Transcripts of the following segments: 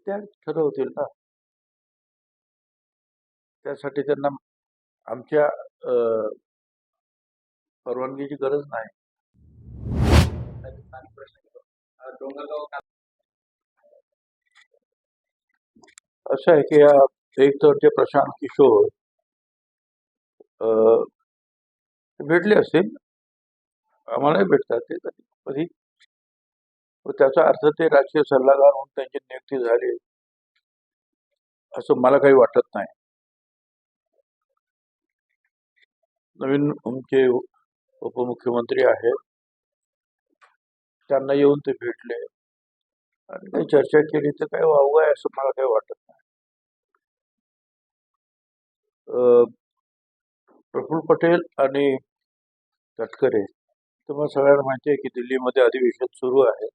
त्या ठरवतील ना. त्यासाठी त्यांना आमच्या परवानगीची गरज नाही. स्थानिक प्रश्न घेतो. डोंगरगाव असं आहे की एक तर ते प्रशांत किशोर भेटले असतील, आम्हालाही भेटतात ते कधी कधी. त्याचा अर्थ ते राजकीय सल्लागार म्हणून त्यांची नियुक्ती झाली असं मला काही वाटत नाही. नवीन आमचे उपमुख्यमंत्री आहेत, त्यांना येऊन ते भेटले आणि काही चर्चा केली तर काही वावगं आहे असं मला काही वाटत नाही. प्रफुल्ल पटेल आणि तटकरे, तुम्हाला सगळ्यांना माहिती आहे की दिल्लीमध्ये अधिवेशन सुरू आहे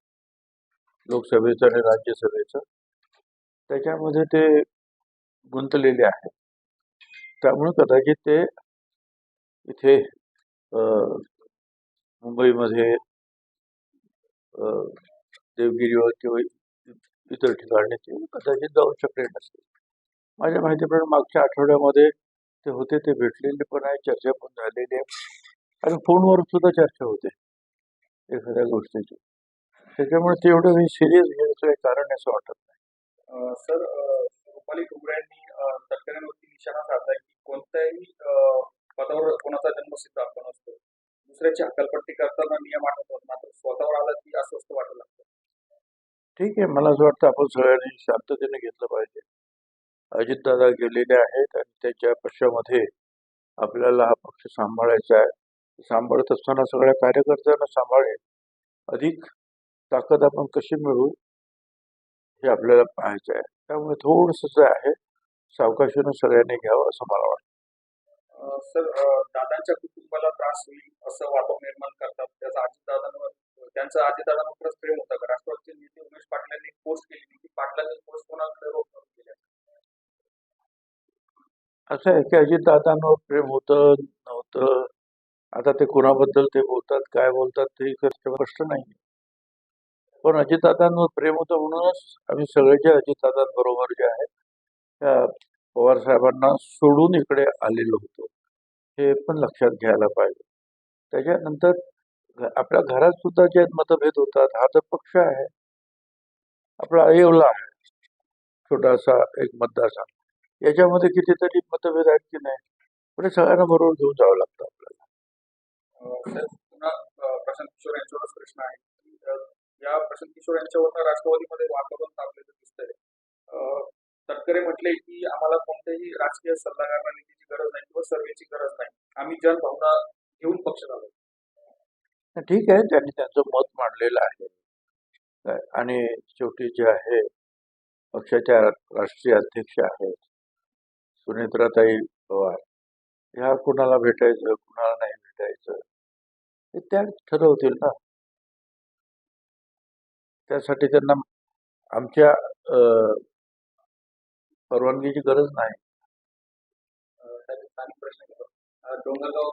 लोकसभेचं आणि राज्यसभेचं. त्याच्यामध्ये ते गुंतलेले आहेत. त्यामुळे कदाचित ते इथे मुंबईमध्ये देवगिरीवर किंवा इतर ठिकाणी ते कदाचित जाऊ शकले नसते. माझ्या माहितीप्रमाणे मागच्या आठवड्यामध्ये ते होते, ते भेटलेले पण आहे, चर्चा पण झालेली आहे आणि फोनवर सुद्धा चर्चा होते एखाद्या गोष्टीची. त्याच्यामुळे ते एवढं सिरियस घ्यायचं काही कारण आहे असं वाटत नाही. सर, रुपाली ठुमरे यांनी तटकऱ्यांवरती निशाणा साधलाय की कोणत्याही पदावर कोणाचा जन्मसिद्ध हक्क नसतो. दुसऱ्याची हकालपट्टी करताना नियम आठवतात, मात्र स्वतःवर आला की अस्वस्थ वाटू लागतं. ठीक आहे, मला असं वाटतं आपण सगळ्यांनी शांततेने घेतलं पाहिजे. अजितदादा गेलेले आहेत आणि त्यांच्या पक्षामध्ये आपल्याला हा पक्ष सांभाळायचा आहे. सांभाळत असताना सगळ्या कार्यकर्त्यांना सांभाळेल, अधिक ताकद आपण कशी मिळवू हे आपल्याला पाहायचं आहे. त्यामुळे थोडंसं जे आहे सावकाशीनं सगळ्यांनी घ्यावं असं मला वाटतं. सर, दादांच्या कुटुंबाला त्रास होईल असं वातावरण निर्माण करतात. त्यांचं अजितदादांवरच प्रेम होतं का? राष्ट्रवादीचे नेते उमेश पाटलांनी पोस्ट केली की पाटलांनी पोस्ट कोणाकडे रोख केल्या. असं आहे की अजितदादांवर प्रेम होतं नव्हतं, आता ते कुणाबद्दल ते बोलतात, काय बोलतात ते स्पष्ट नाही. पण अजितदादांवर प्रेम होतं म्हणूनच आम्ही सगळे जे अजितदादांबरोबर जे आहे त्या पवार साहेबांना सोडून इकडे आलेलो होतो, हे पण लक्षात घ्यायला पाहिजे. त्याच्यानंतर आपल्या घरात सुद्धा जे मतभेद होतात, हा तर पक्ष आहे, आपला अयवला आहे, छोटासा एक मतदारसंघ, याच्यामध्ये कितीतरी मतभेद आहेत की नाही, पण सगळ्यांना बरोबर घेऊन जावं लागतं आपल्याला. पुन्हा प्रशांत किशोर यांच्यावरच प्रश्न आहे की या प्रशांत किशोर यांच्यावर राष्ट्रवादीमध्ये वातावरण तापलेलं दिसतंय. तटकरे म्हटले की आम्हाला कोणत्याही राजकीय सल्लागार नीतीची गरज नाही किंवा सर्वेची गरज नाही, आम्ही जनभावना घेऊन पक्ष चालवतो. ठीक आहे, त्यांनी त्यांचं मत मांडलेलं आहे आणि शेवटी जे आहे पक्षाच्या राष्ट्रीय अध्यक्ष आहेत सुनेत्राताई पवार, ह्या कुणाला भेटायचं कुणाला नाही भेटायचं हे त्या ठरवतील ना. त्यासाठी त्यांना आमच्या परवानगीची गरज नाही. स्थानिक प्रश्न घेतो. डोंगरगाव